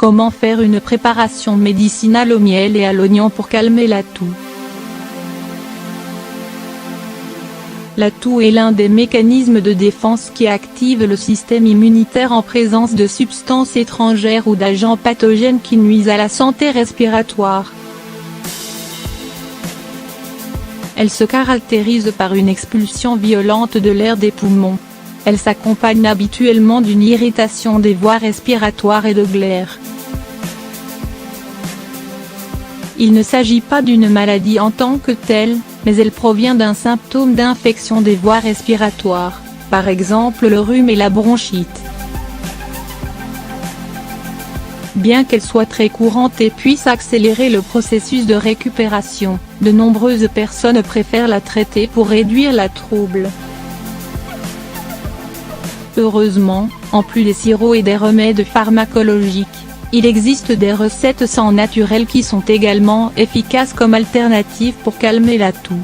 Comment faire une préparation médicinale au miel et à l'oignon pour calmer la toux? La toux est l'un des mécanismes de défense qui active le système immunitaire en présence de substances étrangères ou d'agents pathogènes qui nuisent à la santé respiratoire. Elle se caractérise par une expulsion violente de l'air des poumons. Elle s'accompagne habituellement d'une irritation des voies respiratoires et de glaire. Il ne s'agit pas d'une maladie en tant que telle, mais elle provient d'un symptôme d'infection des voies respiratoires, par exemple le rhume et la bronchite. Bien qu'elle soit très courante et puisse accélérer le processus de récupération, de nombreuses personnes préfèrent la traiter pour réduire la trouble. Heureusement, en plus des sirops et des remèdes pharmacologiques, il existe des recettes sans naturelles qui sont également efficaces comme alternative pour calmer la toux.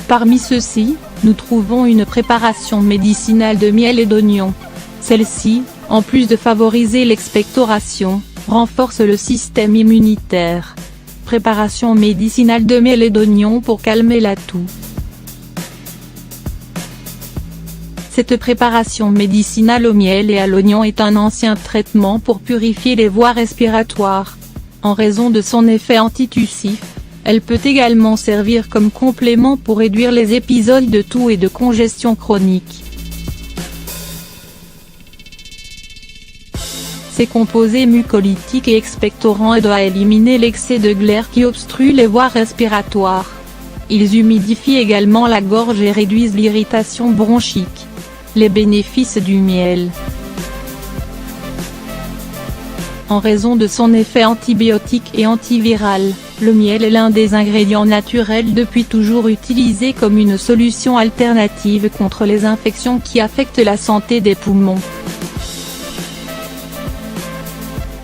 Parmi ceux-ci, nous trouvons une préparation médicinale de miel et d'oignon. Celle-ci, en plus de favoriser l'expectoration, renforce le système immunitaire. Préparation médicinale de miel et d'oignon pour calmer la toux. Cette préparation médicinale au miel et à l'oignon est un ancien traitement pour purifier les voies respiratoires. En raison de son effet antitussif, elle peut également servir comme complément pour réduire les épisodes de toux et de congestion chronique. Ces composés mucolytiques et expectorants aident à éliminer l'excès de glaire qui obstrue les voies respiratoires. Ils humidifient également la gorge et réduisent l'irritation bronchique. Les bénéfices du miel. En raison de son effet antibiotique et antiviral, le miel est l'un des ingrédients naturels depuis toujours utilisé comme une solution alternative contre les infections qui affectent la santé des poumons.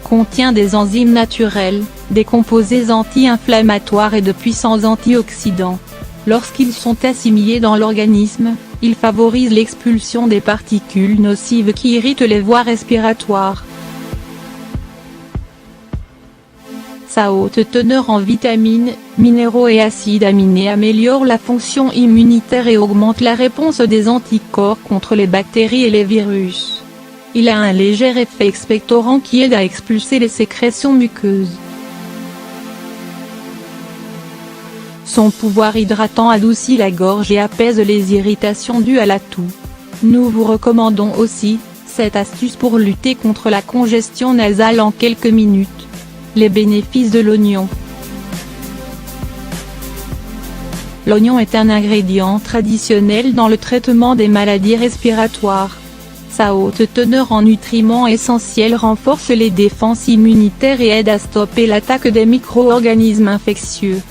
Contient des enzymes naturelles, des composés anti-inflammatoires et de puissants antioxydants. Lorsqu'ils sont assimilés dans l'organisme, ils favorisent l'expulsion des particules nocives qui irritent les voies respiratoires. Sa haute teneur en vitamines, minéraux et acides aminés améliore la fonction immunitaire et augmente la réponse des anticorps contre les bactéries et les virus. Il a un léger effet expectorant qui aide à expulser les sécrétions muqueuses. Son pouvoir hydratant adoucit la gorge et apaise les irritations dues à la toux. Nous vous recommandons aussi cette astuce pour lutter contre la congestion nasale en quelques minutes. Les bénéfices de l'oignon. L'oignon est un ingrédient traditionnel dans le traitement des maladies respiratoires. Sa haute teneur en nutriments essentiels renforce les défenses immunitaires et aide à stopper l'attaque des micro-organismes infectieux.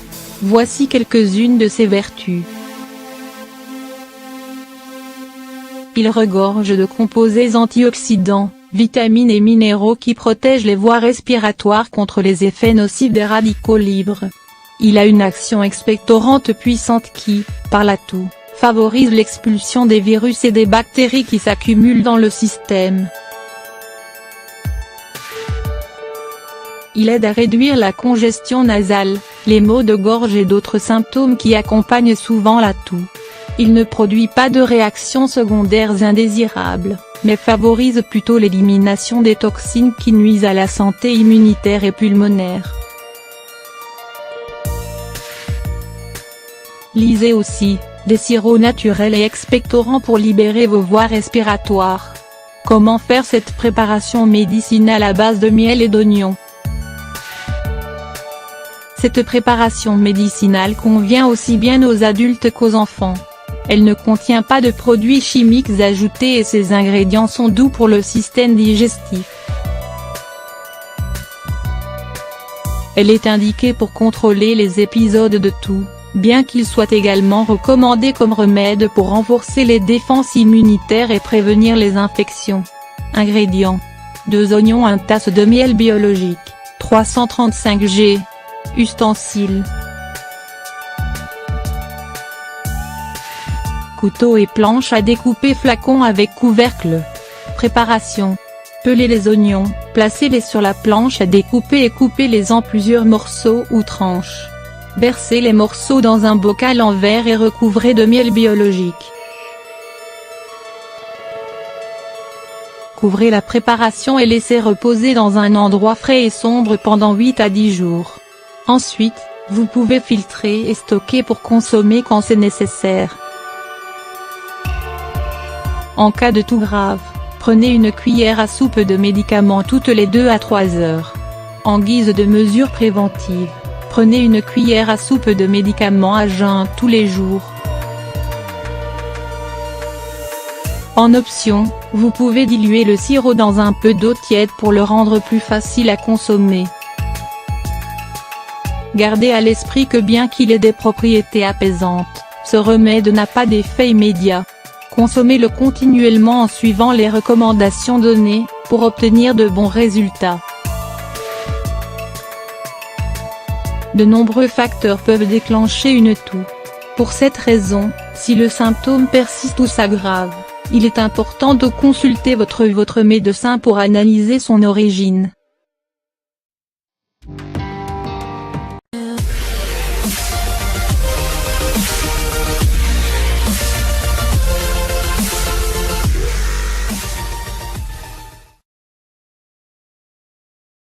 Voici quelques-unes de ses vertus. Il regorge de composés antioxydants, vitamines et minéraux qui protègent les voies respiratoires contre les effets nocifs des radicaux libres. Il a une action expectorante puissante qui, par la toux, favorise l'expulsion des virus et des bactéries qui s'accumulent dans le système. Il aide à réduire la congestion nasale, les maux de gorge et d'autres symptômes qui accompagnent souvent la toux. Il ne produit pas de réactions secondaires indésirables, mais favorise plutôt l'élimination des toxines qui nuisent à la santé immunitaire et pulmonaire. Lisez aussi, des sirops naturels et expectorants pour libérer vos voies respiratoires. Comment faire cette préparation médicinale à base de miel et d'oignon? Cette préparation médicinale convient aussi bien aux adultes qu'aux enfants. Elle ne contient pas de produits chimiques ajoutés et ses ingrédients sont doux pour le système digestif. Elle est indiquée pour contrôler les épisodes de toux, bien qu'il soit également recommandé comme remède pour renforcer les défenses immunitaires et prévenir les infections. Ingrédients. 2 oignons, 1 tasse de miel biologique, 335 g. Ustensiles. Couteau et planche à découper, flacon avec couvercle. Préparation. Pelez les oignons, placez-les sur la planche à découper et coupez-les en plusieurs morceaux ou tranches. Versez les morceaux dans un bocal en verre et recouvrez de miel biologique. Couvrez la préparation et laissez reposer dans un endroit frais et sombre pendant 8 à 10 jours. Ensuite, vous pouvez filtrer et stocker pour consommer quand c'est nécessaire. En cas de toux grave, prenez une cuillère à soupe de médicaments toutes les 2 à 3 heures. En guise de mesure préventive, prenez une cuillère à soupe de médicaments à jeun tous les jours. En option, vous pouvez diluer le sirop dans un peu d'eau tiède pour le rendre plus facile à consommer. Gardez à l'esprit que bien qu'il ait des propriétés apaisantes, ce remède n'a pas d'effet immédiat. Consommez-le continuellement en suivant les recommandations données, pour obtenir de bons résultats. De nombreux facteurs peuvent déclencher une toux. Pour cette raison, si le symptôme persiste ou s'aggrave, il est important de consulter votre médecin pour analyser son origine.